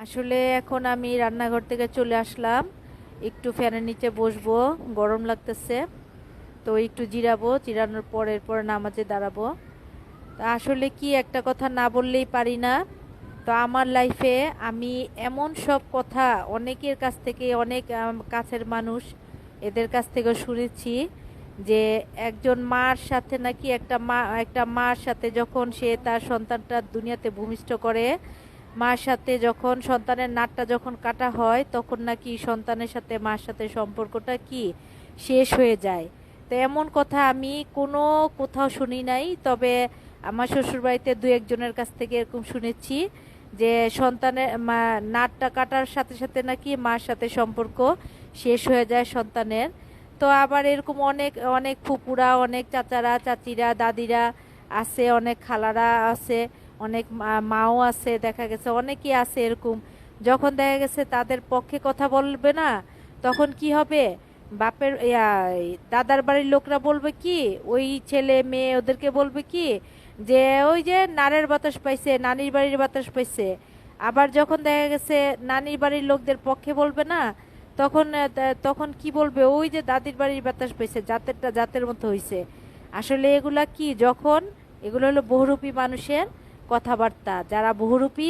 আসলে এখন আমি রান্নাঘর থেকে চলে আসলাম। একটু ফ্যানের নিচে বসবো, গরম লাগতেছে। তো একটু জিরাবো, জিরানোর পর এরপর নামাজে দাঁড়াবো। তা আসলে কি একটা কথা না বললেই পারি না। তো আমার লাইফে আমি এমন সব কথা অনেকের কাছ থেকে, অনেক কাছের মানুষ, এদের কাছ থেকে শুনেছি যে একজন মার সাথে নাকি একটা মার সাথে যখন সে তার সন্তানটা দুনিয়াতে ভূমিষ্ঠ করে, মার সাথে যখন সন্তানের নাটটা যখন কাটা হয় তখন নাকি সন্তানের সাথে মার সাথে সম্পর্কটা কি শেষ হয়ে যায়। তো এমন কথা আমি কোথাও শুনি নাই, তবে আমার শ্বশুরবাড়িতে দু একজনের কাছ থেকে এরকম শুনেছি যে সন্তানের নাটটা কাটার সাথে সাথে নাকি মার সাথে সম্পর্ক শেষ হয়ে যায় সন্তানের। তো আবার এরকম অনেক অনেক ফুপুরা, অনেক চাচারা, চাচিরা, দাদিরা আছে, অনেক খালারা আছে, অনেক মাও আছে, দেখা গেছে অনেকেই আছে এরকম। যখন দেখা গেছে তাদের পক্ষে কথা বলবে না, তখন কি হবে, দাদার বাড়ির লোকরা বলবে কি, ওই ছেলে মেয়ে ওদেরকে বলবে কি যে ওই যে নারের বাতাস পাইছে, নানির বাড়ির বাতাস পাইছে। আবার যখন দেখা গেছে নানির বাড়ির লোকদের পক্ষে বলবে না, তখন কি বলবে, ওই যে দাদির বাড়ির বাতাস পাইছে, জাতেরটা জাতের মতো হইছে। আসলে এগুলা কি, এগুলো হলো বহুরূপী মানুষের কথাবার্তা। যারা বহুরূপী